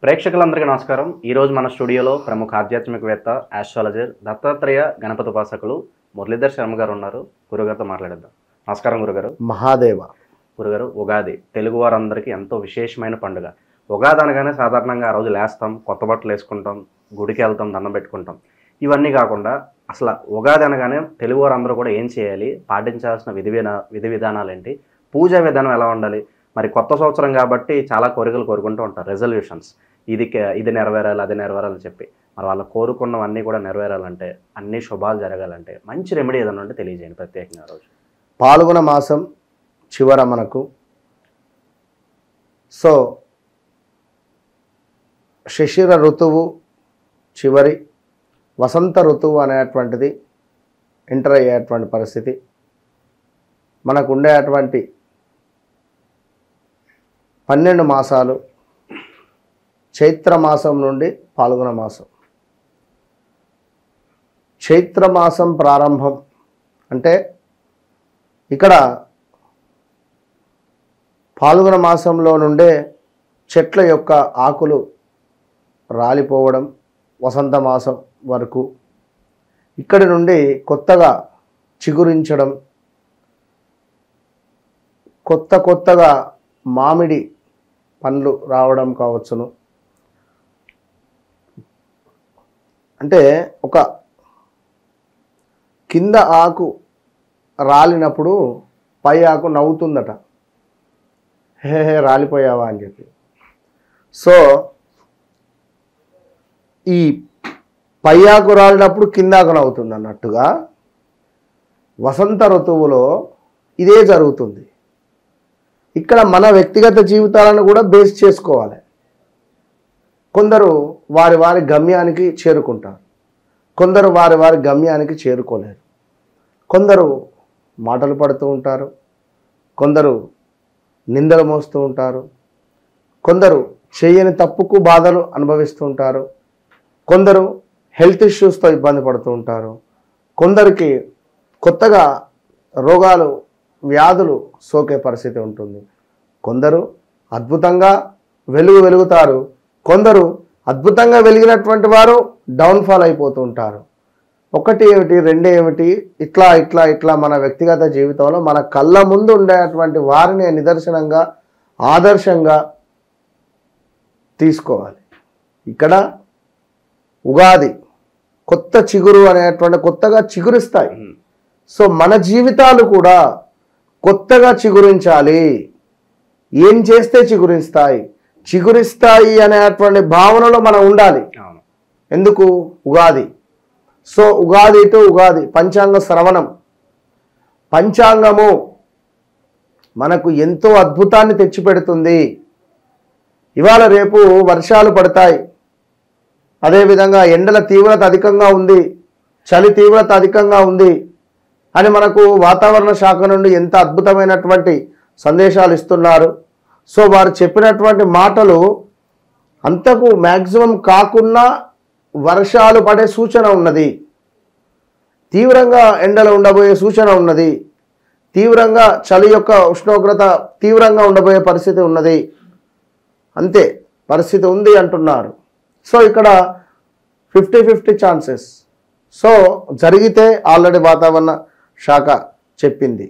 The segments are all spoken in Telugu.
ప్రేక్షకులందరికీ నమస్కారం. ఈరోజు మన స్టూడియోలో ప్రముఖ ఆధ్యాత్మికవేత్త ఆస్ట్రాలజర్ దత్తాత్రేయ గణపతి ఉపాసకులు మురళీధర్ శర్మ గారు ఉన్నారు. గురుగారితో మాట్లాడేద్దాం. నమస్కారం గురుగారు. మహాదేవ. గురుగారు, ఉగాది తెలుగు వారందరికీ ఎంతో విశేషమైన పండుగ. ఉగాది అనగానే సాధారణంగా ఆ రోజు లేస్తాం, కొత్త బట్టలు వేసుకుంటాం, గుడికి వెళ్తాం, దండం పెట్టుకుంటాం. ఇవన్నీ కాకుండా అసలు ఉగాది అనగానే తెలుగు వారందరూ కూడా ఏం చేయాలి, పాటించాల్సిన విధి విధానాలు ఏంటి, పూజా విధానం ఎలా ఉండాలి? మరి కొత్త సంవత్సరం కాబట్టి చాలా కోరికలు కోరుకుంటూ ఉంటారు, రెజల్యూషన్స్. ఇది నెరవేరాలి, అది నెరవేరాలని చెప్పి. మరి వాళ్ళు కోరుకున్నవన్నీ కూడా నెరవేరాలంటే, అన్ని శుభాలు జరగాలంటే మంచి రెమెడీ ఏదన్నా ఉంటే తెలియజేయండి ప్రత్యేకంగా రోజు. పాల్గొన మాసం చివర మనకు శిశిర ఋతువు చివరి వసంత ఋతువు అనేటువంటిది ఎంటర్ అయ్యేటువంటి పరిస్థితి. మనకు ఉండేటువంటి 12 మాసాలు చైత్రమాసం నుండి పాల్గొన మాసం. చైత్రమాసం ప్రారంభం అంటే ఇక్కడ పాల్గొన మాసంలో నుండే చెట్ల యొక్క ఆకులు రాలిపోవడం, వసంత మాసం వరకు ఇక్కడి నుండి కొత్తగా చిగురించడం, కొత్తగా మామిడి పండ్లు రావడం కావచ్చును. అంటే ఒక కింద ఆకు రాలినప్పుడు పై ఆకు నవ్వుతుందట, హే హే రాలిపోయావా అని చెప్పి. సో ఈ పై ఆకు రాలినప్పుడు కింద ఆకు నవ్వుతుంది అన్నట్టుగా వసంత ఋతువులో ఇదే జరుగుతుంది. ఇక్కడ మన వ్యక్తిగత జీవితాలను కూడా బేస్ చేసుకోవాలి. కొందరు వారి వారి గమ్యానికి చేరుకుంటారు, కొందరు వారి వారి గమ్యానికి చేరుకోలేరు. కొందరు మాటలు పడుతూ ఉంటారు, కొందరు నిందలు మోస్తూ ఉంటారు, కొందరు చేయని తప్పుకు బాధలు అనుభవిస్తూ ఉంటారు, కొందరు హెల్త్ ఇష్యూస్తో ఇబ్బంది పడుతూ ఉంటారు, కొందరికి కొత్తగా రోగాలు వ్యాధులు సోకే పరిస్థితి ఉంటుంది. కొందరు అద్భుతంగా వెలుగుతారు, కొందరు అద్భుతంగా వెలిగినటువంటి వారు డౌన్ఫాల్ అయిపోతూ ఉంటారు. ఒకటి ఏమిటి, రెండు ఏమిటి, ఇట్లా మన వ్యక్తిగత జీవితంలో మన కళ్ళ ముందు ఉండేటువంటి వారిని నిదర్శనంగా ఆదర్శంగా తీసుకోవాలి. ఇక్కడ ఉగాది కొత్త చిగురు అనేటువంటి కొత్తగా చిగురిస్తాయి. సో మన జీవితాలు కూడా కొత్తగా చిగురించాలి. ఏం చేస్తే చిగురిస్తాయి అనేటువంటి భావనలో మనం ఉండాలి. ఎందుకు? ఉగాది. సో ఉగాది టు ఉగాది పంచాంగ శ్రవణం. పంచాంగము మనకు ఎంతో అద్భుతాన్ని తెచ్చిపెడుతుంది. ఇవాళ రేపు వర్షాలు పడతాయి, అదేవిధంగా ఎండల తీవ్రత అధికంగా ఉంది, చలి తీవ్రత అధికంగా ఉంది అని మనకు వాతావరణ శాఖ నుండి ఎంత అద్భుతమైనటువంటి సందేశాలు ఇస్తున్నారు. సో వారు చెప్పినటువంటి మాటలు అంతకు మ్యాక్సిమం కాకుండా వర్షాలు పడే సూచన ఉన్నది, తీవ్రంగా ఎండలు ఉండబోయే సూచన ఉన్నది, తీవ్రంగా చలి యొక్క ఉష్ణోగ్రత తీవ్రంగా ఉండబోయే పరిస్థితి ఉన్నది, అంతే పరిస్థితి ఉంది అంటున్నారు. సో ఇక్కడ 50-50 ఛాన్సెస్. సో జరిగితే ఆల్రెడీ వాతావరణ శాఖ చెప్పింది.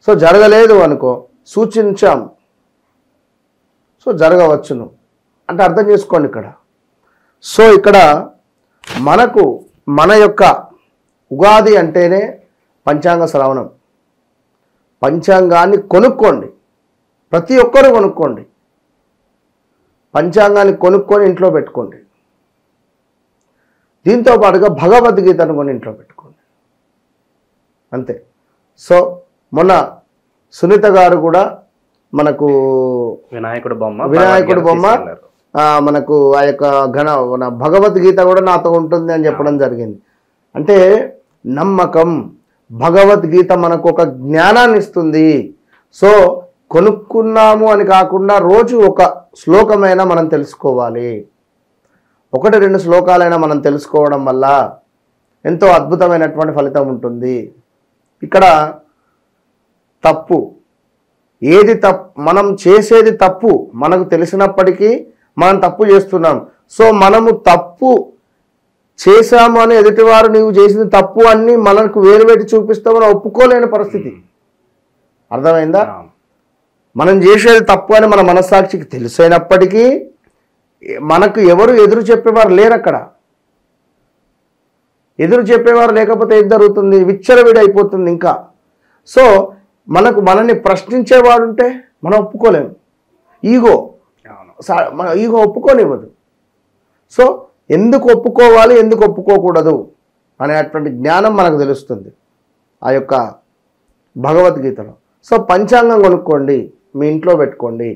సో జరగలేదు అనుకో, సూచించాం, సో జరగవచ్చును అంటే అర్థం చేసుకోండి ఇక్కడ. సో ఇక్కడ మనకు మన యొక్క ఉగాది అంటేనే పంచాంగ శ్రవణం. పంచాంగాన్ని కొనుక్కోండి, ప్రతి ఒక్కరూ కొనుక్కోండి. పంచాంగాన్ని కొనుక్కొని ఇంట్లో పెట్టుకోండి. దీంతో పాటుగా భగవద్గీతను కొని ఇంట్లో పెట్టుకోండి, అంతే. సో మొన్న సునీత గారు కూడా మనకు వినాయకుడు బొమ్మ మనకు ఆ యొక్క మన భగవద్గీత కూడా నాతో ఉంటుంది అని చెప్పడం జరిగింది. అంటే నమ్మకం, భగవద్గీత మనకు ఒక జ్ఞానాన్ని ఇస్తుంది. సో కొనుక్కున్నాము అని కాకుండా రోజు ఒక శ్లోకమైనా మనం తెలుసుకోవాలి. 1-2 శ్లోకాలైనా మనం తెలుసుకోవడం వల్ల ఎంతో అద్భుతమైనటువంటి ఫలితం ఉంటుంది. ఇక్కడ తప్పు ఏది మనం చేసేది తప్పు మనకు తెలిసినప్పటికీ మనం తప్పు చేస్తున్నాం. సో మనము తప్పు చేశాము అని ఎదుటివారు నీవు చేసిన తప్పు అన్ని మనకు వేలు పెట్టి చూపిస్తామని ఒప్పుకోలేని పరిస్థితి. అర్థమైందా? మనం చేసేది తప్పు అని మన మనస్సాక్షికి తెలిసైనప్పటికీ మనకు ఎవరు ఎదురు చెప్పేవారు లేరు. అక్కడ ఎదురు చెప్పేవారు లేకపోతే ఏం జరుగుతుంది? విచ్చలవిడి అయిపోతుంది ఇంకా. సో మనల్ని ప్రశ్నించేవాడు ఉంటే మనం ఒప్పుకోలేము. ఈగో మన ఈగో ఒప్పుకోనివ్వదు. సో ఎందుకు ఒప్పుకోవాలి, ఎందుకు ఒప్పుకోకూడదు అనేటువంటి జ్ఞానం మనకు తెలుస్తుంది ఆ యొక్క భగవద్గీతలో. సో పంచాంగం కొనుక్కోండి, మీ ఇంట్లో పెట్టుకోండి.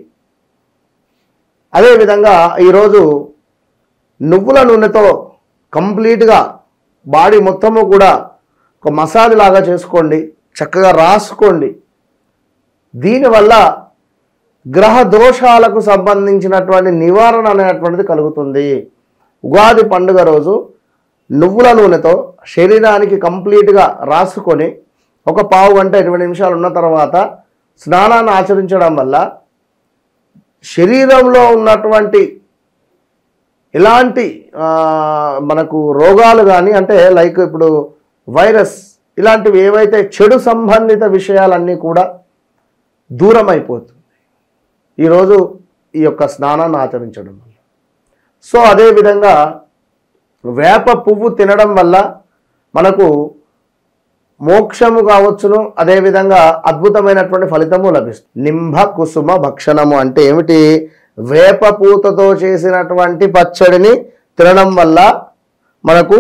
అదేవిధంగా ఈరోజు నువ్వుల నూనెతో కంప్లీట్గా బాడీ మొత్తము కూడా ఒక మసాజ్ లాగా చేసుకోండి, చక్కగా రాసుకోండి. దీనివల్ల గ్రహ దోషాలకు సంబంధించినటువంటి నివారణ అనేటువంటిది కలుగుతుంది. ఉగాది పండుగ రోజు నువ్వుల నూనెతో శరీరానికి కంప్లీట్గా రాసుకొని ఒక పావు గంట 20 నిమిషాలు ఉన్న తర్వాత స్నానాన్ని ఆచరించడం వల్ల శరీరంలో ఉన్నటువంటి ఎలాంటి మనకు రోగాలు కానీ, అంటే లైక్ ఇప్పుడు వైరస్ ఇలాంటివి ఏవైతే చెడు సంబంధిత విషయాలన్నీ కూడా దూరం అయిపోతుంది ఈరోజు ఈ యొక్క స్నానాన్ని ఆచరించడం వల్ల. సో అదేవిధంగా వేప పువ్వు తినడం వల్ల మనకు మోక్షము కావచ్చును, అదేవిధంగా అద్భుతమైనటువంటి ఫలితము లభిస్తుంది. నింభ కుసుమ భక్షణము అంటే ఏమిటి? వేప పూతతో చేసినటువంటి పచ్చడిని తినడం వల్ల మనకు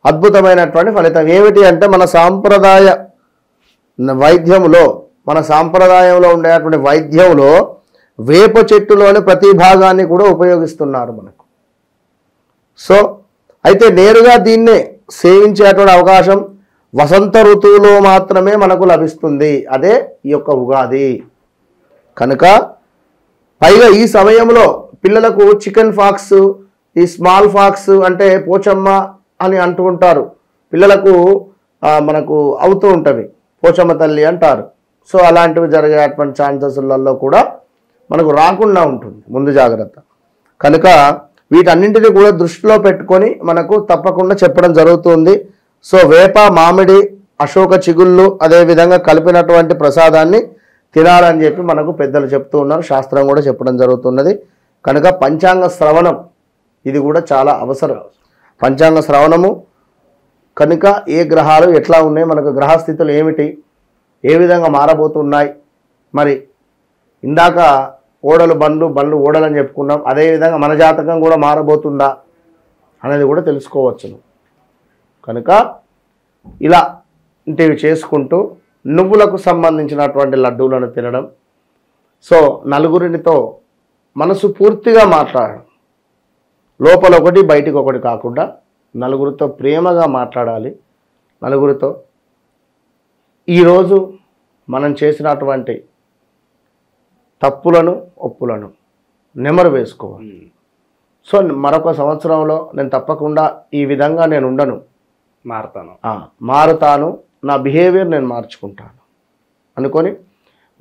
అద్భుతమైనటువంటి ఫలితం. ఏమిటి అంటే మన సాంప్రదాయ వైద్యములో, మన సాంప్రదాయంలో ఉండేటువంటి వైద్యంలో వేప చెట్టులోని ప్రతి భాగాన్ని కూడా ఉపయోగిస్తున్నారు మనకు. సో అయితే నేరుగా దీన్నే సేవించేటువంటి అవకాశం వసంత ఋతువులో మాత్రమే మనకు లభిస్తుంది. అదే ఈ యొక్క ఉగాది. కనుక పైగా ఈ సమయంలో పిల్లలకు చికెన్ ఫాక్స్, ఈ స్మాల్ ఫాక్స్ అంటే పోచమ్మ అని అంటూ ఉంటారు. పిల్లలకు మనకు అవుతూ ఉంటవి, పోచమ్మ తల్లి అంటారు. సో అలాంటివి జరిగేటువంటి ఛాన్సెస్లలో కూడా మనకు రాకుండా ఉంటుంది, ముందు జాగ్రత్త. కనుక వీటన్నింటినీ కూడా దృష్టిలో పెట్టుకొని మనకు తప్పకుండా చెప్పడం జరుగుతుంది. సో వేప, మామిడి, అశోక చిగుళ్ళు అదేవిధంగా కలిపినటువంటి ప్రసాదాన్ని తినాలని చెప్పి మనకు పెద్దలు చెప్తూ ఉన్నారు, శాస్త్రం కూడా చెప్పడం జరుగుతున్నది. కనుక పంచాంగ శ్రవణం ఇది కూడా చాలా అవసరం. పంచాంగ శ్రవణము కనుక ఏ గ్రహాలు ఎట్లా ఉన్నాయి, మనకు గ్రహస్థితులు ఏమిటి, ఏ విధంగా మారబోతున్నాయి, మరి ఇందాక ఓడలు బండ్లు, బండ్లు ఓడలు అని చెప్పుకున్నాం. అదేవిధంగా మన జాతకం కూడా మారబోతుందా అనేది కూడా తెలుసుకోవచ్చును. కనుక ఇలా ఇంటివి చేసుకుంటూ నువ్వులకు సంబంధించినటువంటి లడ్డూలను తినడం. సో నలుగురినితో మనసు పూర్తిగా మాట్లాడడం, లోపల ఒకటి బయటికి ఒకటి కాకుండా నలుగురితో ప్రేమగా మాట్లాడాలి. నలుగురితో ఈరోజు మనం చేసినటువంటి తప్పులను, ఒప్పులను నెమరు వేసుకోవాలి. సో మరొక సంవత్సరంలో నేను తప్పకుండా ఈ విధంగా నేను ఉండను, మారుతాను, నా బిహేవియర్ నేను మార్చుకుంటాను అనుకొని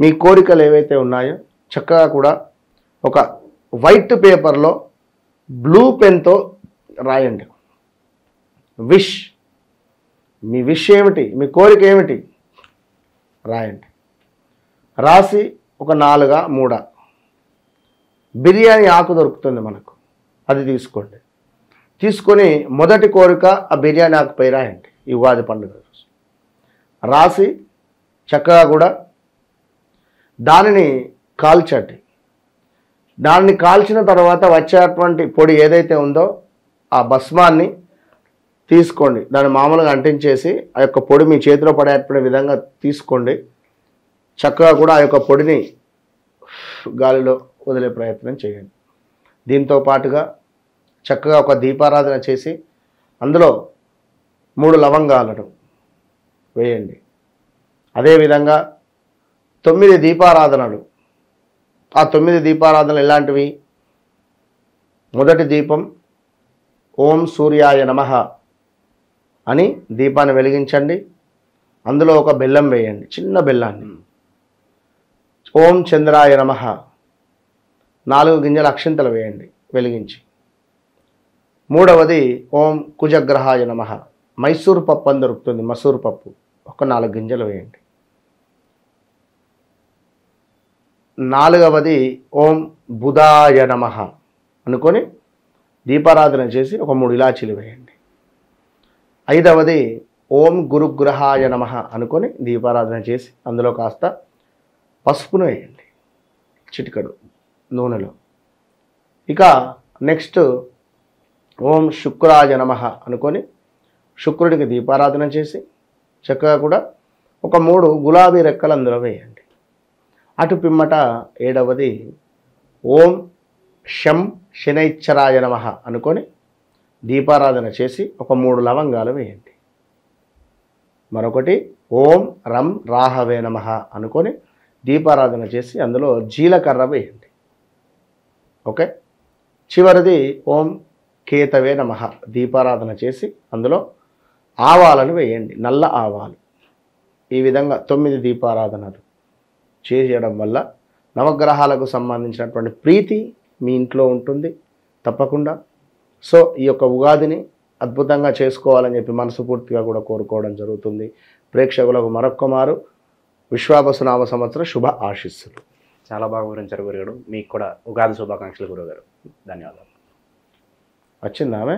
మీ కోరికలు ఏవైతే ఉన్నాయో చక్కగా కూడా ఒక వైట్ పేపర్లో బ్లూ పెన్తో రాయండి. విష్, మీ విష్ ఏమిటి, మీ కోరిక ఏమిటి రాయండి. రాసి ఒక 4-3 బిర్యానీ ఆకు దొరుకుతుంది మనకు, అది తీసుకోండి. తీసుకొని మొదటి కోరిక ఆ బిర్యానీ ఆకుపై రాయండి. ఈ ఉగాది పండుగ రోజు రాసి చక్కగా కూడా దానిని కాల్చండి. దాన్ని కాల్చిన తర్వాత వచ్చేటువంటి పొడి ఏదైతే ఉందో ఆ భస్మాన్ని తీసుకోండి. దాన్ని మామూలుగా అంటించేసి ఆ యొక్క పొడి మీ చేతిలో పడేటువంటి విధంగా తీసుకోండి. చక్కగా కూడా ఆ యొక్క పొడిని గాలిలో వదిలే ప్రయత్నం చేయండి. దీంతో పాటుగా చక్కగా ఒక దీపారాధన చేసి అందులో 3 లవంగాలను వేయండి. అదేవిధంగా 9 దీపారాధనలు. ఆ 9 దీపారాధనలు ఎలాంటివి? మొదటి దీపం ఓం సూర్యాయ నమః అని దీపాన్ని వెలిగించండి. అందులో ఒక బెల్లం వేయండి, చిన్న బెల్లాన్ని. ఓం చంద్రాయ నమః 4 గింజల అక్షింతలు వేయండి. వెలిగించి. మూడవది ఓం కుజగ్రహాయ నమః. మైసూరు పప్పు అని దొరుకుతుంది, మసూరు పప్పు, ఒక 4 గింజలు వేయండి. నాలుగవది ఓం బుధాయ నమః అనుకొని దీపారాధన చేసి ఒక 3 ఇలాచీలు వేయండి. ఐదవది ఓం గురుగ్రహాయ నమః అనుకొని దీపారాధన చేసి అందులో కాస్త పసుపును వేయండి, చిటికడు నూనెలో. ఇక నెక్స్ట్ ఓం శుక్రాయ నమః అనుకొని శుక్రుడికి దీపారాధన చేసి చక్కగా కూడా ఒక 3 గులాబీ రెక్కలు అందులో వేయండి. అటు పిమ్మట ఏడవది ఓం శం శనైశ్చరాయ నమః అనుకొని దీపారాధన చేసి ఒక 3 లవంగాలు వేయండి. మరొకటి ఓం రం రాహవే నమః అనుకొని దీపారాధన చేసి అందులో జీలకర్ర వేయండి. ఓకే. చివరిది ఓం కేతవే నమః దీపారాధన చేసి అందులో ఆవాలను వేయండి, నల్ల ఆవాలు. ఈ విధంగా 9 దీపారాధనలు చేయడం వల్ల నవగ్రహాలకు సంబంధించినటువంటి ప్రీతి మీ ఇంట్లో ఉంటుంది తప్పకుండా. సో ఈ యొక్క ఉగాదిని అద్భుతంగా చేసుకోవాలని చెప్పి మనస్ఫూర్తిగా కూడా కోరుకోవడం జరుగుతుంది. ప్రేక్షకులకు మరొక్క మారు విశ్వావసునామ సంవత్సర శుభ ఆశీస్సులు. చాలా బాగా వివరించారు గురుగారు. మీకు కూడా ఉగాది శుభాకాంక్షలు గురుగారు. ధన్యవాదాలు. వచ్చిందా ఆమె?